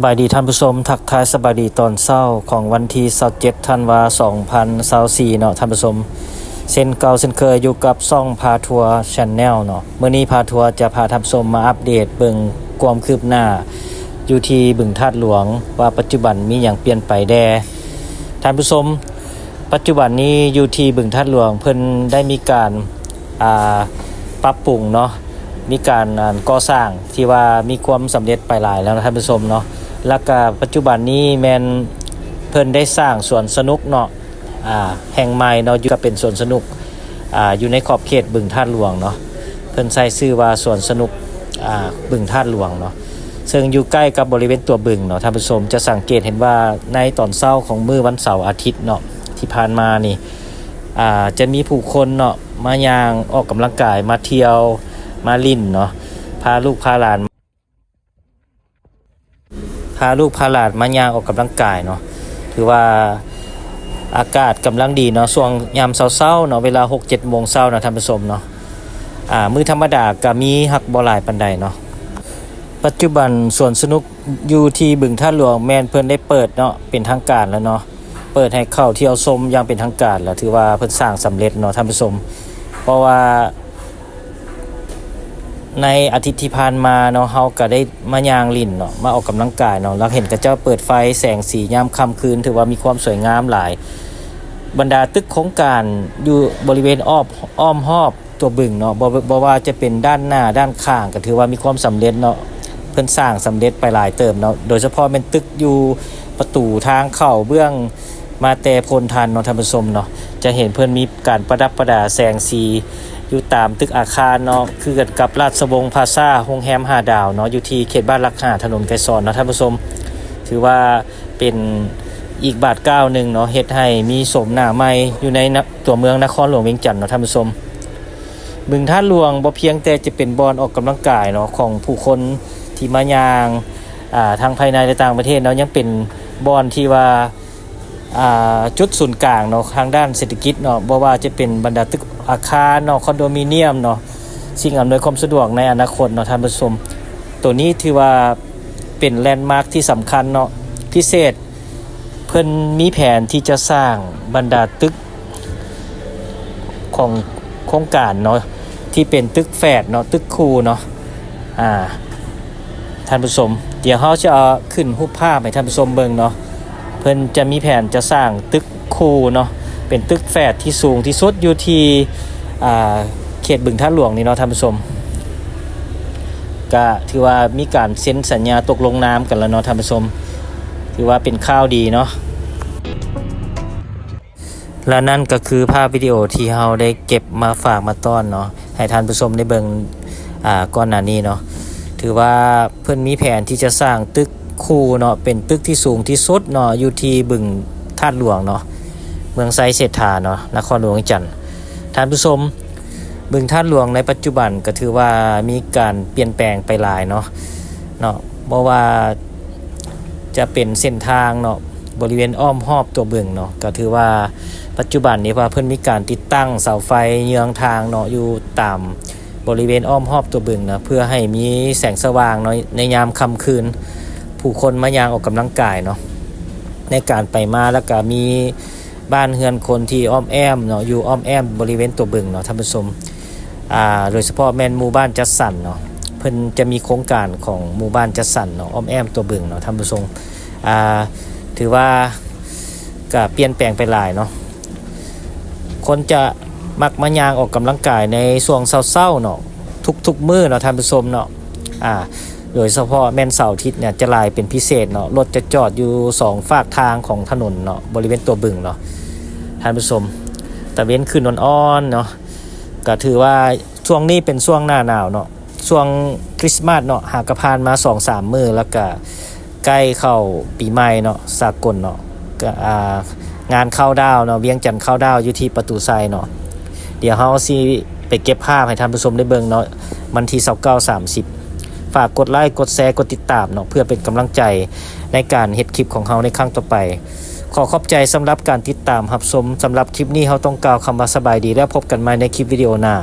บายดีท่านผู้ชมทักทายสบายดีตอนเช้าของวันที่27ธันวาคม2024เนาะท่านผู้ชมเส้นเก่าเส้นเคยอยู่กับซ่องพาทัวร์ Channel เนาะมื้อนี้พาทัวร์จะพาท่านผู้ชมมาอัปเดตเบิ่งความคืบหน้าอยู่ที่บึงธาตุหลวงว่าปัจจุบันมีหยังเปลี่ยนไปแด่ท่านผู้ชมปัจจุบันนี้อยู่ที่บึงธาตุหลวงเพิ่นได้มีการปรับปรุงเนาะมีการก่อสร้างที่ว่ามีความสำเร็จไปหลายแล้วนะท่านผู้ชมเนาะแล้วก็ปัจจุบันนี้แม่นเพิ่นได้สร้างสวนสนุกเนาะแห่งใหม่เนาะอยู่กับเป็นสวนสนุกอยู่ในขอบเขตบึงธาตุหลวงเนาะเพิ่นใช้ชื่อว่าสวนสนุกบึงธาตุหลวงเนาะซึ่งอยู่ใกล้กับบริเวณตัวบึงเนาะท่านผู้ชมจะสังเกตเห็นว่าในตอนเช้าของมื้อวันเสาร์อาทิตย์เนาะที่ผ่านมานี่จะมีผู้คนเนาะมาย่างออกกำลังกายมาเที่ยวมาลิ่นเนาะพาลูกพาหลานมาย่างออกกำลังกายเนาะถือว่าอากาศกำลังดีเนาะช่วงยามเช้าๆเนาะเวลา 6-7 โมงเช้าเนาะท่านผู้ชมเนาะมื้อธรรมดาก็มีฮักบ่หลายปานใดเนาะปัจจุบันสวนสนุกอยู่ที่บึงธาตุหลวงแม่นเพิ่นได้เปิดเนาะเป็นทางการแล้วเนาะเปิดให้เข้าเที่ยวชมอย่างเป็นทางการแล้วถือว่าเพิ่นสร้างสำเร็จเนาะท่านผู้ชมเพราะว่าในอาทิตย์ที่ผ่านมาเนาะเฮาก็ได้มาย่างลิ่นเนาะมาออกกำลังกายเนาะแล้วเห็นกระเจ้าเปิดไฟแสงสียามค่ำคืนถือว่ามีความสวยงามหลายบรรดาตึกโครงการอยู่บริเวณอ้อมรอบตัวบึงเนาะบ่ว่าจะเป็นด้านหน้าด้านข้างก็ถือว่ามีความสำเร็จเนาะเพิ่นสร้างสำเร็จไปหลายเติมเนาะโดยเฉพาะเป็นตึกอยู่ประตูทางเข้าเบื้องมาแต่พลทันเนาะท่านผู้ชมเนาะจะเห็นเพิ่นมีการประดับประดาแสงสีอยู่ตามตึกอาคารเนาะคือกันกับราชวงศ์พลาซ่าโรงแรม5 ดาวเนาะอยู่ที่เขตบ้านลักหาถนนไกรสอนเนาะท่านผู้ชมถือว่าเป็นอีกบาทก้าวหนึ่งเนาะเฮ็ดให้มีสมหน้าใหม่อยู่ในตัวเมืองนครหลวงเวียงจันทน์เนาะท่านผู้ชมบึงธาตุหลวงบ่เพียงแต่จะเป็นบ่อนออกกำลังกายเนาะของผู้คนที่มาย่างทางภายในและต่างประเทศเนาะยังเป็นบ่อนที่ว่าจุดศูนย์กลางเนาะทางด้านเศรษฐกิจเนาะบ่ว่าจะเป็นบรรดาตึกอาคารเนาะคอนโดมิเนียมเนาะสิ่งอำนวยความสะดวกในอนาคตเนาะท่านผู้ชมตัวนี้ถือว่าเป็นแลนด์มาร์คที่สำคัญเนาะพิเศษเพิ่นมีแผนที่จะสร้างบรรดาตึกของโครงการเนาะที่เป็นตึกแฝดเนาะตึกคู่เนาะท่านผู้ชมเดี๋ยวเฮาจะเอาขึ้นรูปภาพให้ท่านผู้ชมเบิ่งเนาะเพิ่นจะมีแผนจะสร้างตึกคู่เนาะเป็นตึกแฝดที่สูงที่สุดอยู่ที่เขตบึงธาตุหลวงนี่เนาะท่านผู้ชมก็ถือว่ามีการเซ็นสัญญาตกลงนามกันแล้วเนาะท่านผู้ชมถือว่าเป็นข่าวดีเนาะและนั่นก็คือภาพวิดีโอที่เราได้เก็บมาฝากมาต้อนเนาะให้ท่านผู้ชมได้เบิ่งก่อนหน้านี้เนาะถือว่าเพิ่นมีแผนที่จะสร้างตึกคู่เนาะเป็นตึกที่สูงที่สุดเนาะอยู่ที่บึงธาตุหลวงเนาะเมืองไซเศรษฐาเนาะนครหลวงจันทน์ท่านผู้ชมบึงธาตุหลวงในปัจจุบันก็ถือว่ามีการเปลี่ยนแปลงไปหลายเนาะบ่ว่าจะเป็นเส้นทางเนาะบริเวณอ้อมรอบตัวบึงเนาะก็ถือว่าปัจจุบันนี้ว่าเพิ่นมีการติดตั้งเสาไฟเยื้องทางเนาะอยู่ตามบริเวณอ้อมรอบตัวบึงนะเพื่อให้มีแสงสว่างเนาะในยามค่ำคืนผู้คนมาย่างออกกำลังกายเนาะในการไปมาแล้วก็มีบ้านเฮือนคนที่อ้อมแอมเนาะอยู่อ้อมแอมบริเวณตัวบึงเนาะท่านผู้ชมโดยเฉพาะแม่นหมู่บ้านจัดสรรเนาะเพิ่นจะมีโครงการของหมู่บ้านจัดสรรเนาะอ้อมแอมตัวบึงเนาะท่านผู้ชมถือว่าก็เปลี่ยนแปลงไปหลายเนาะคนจะมักมาย่างออกกำลังกายในช่วงเช้าๆเนาะทุกมื้อเนาะท่านผู้ชมเนาะโดยเฉพาะแม่นเสาร์อาทิตย์เนี่ยจะหลายเป็นพิเศษเนาะรถจะจอดอยู่2ฝากทางของถนนเนาะบริเวณตัวบึงเนาะท่านผู้ชมตะเว้นขึ้นอ่อนๆเนาะก็ถือว่าช่วงนี้เป็นช่วงหน้าหนาวเนาะช่วงคริสต์มาสเนาะหากผ่านมา 2-3 มื้อแล้วก็ใกล้เข้าปีใหม่เนาะสากลเนาะก็งานเข้าดาวเนาะเวียงจันทน์เข้าดาวอยู่ที่ประตูไซเนาะเดี๋ยวเฮาสิไปเก็บภาพให้ท่านผู้ชมได้เบิ่งเนาะวันที่29-30ฝากกดไลค์กดแชร์กดติดตามเนาะเพื่อเป็นกำลังใจในการเฮ็ดคลิปของเฮาในครั้งต่อไปขอขอบใจสำหรับการติดตามรับชมสำหรับคลิปนี้เฮาต้องกล่าวคำว่าสบายดีแล้วพบกันใหม่ในคลิปวิดีโอหน้า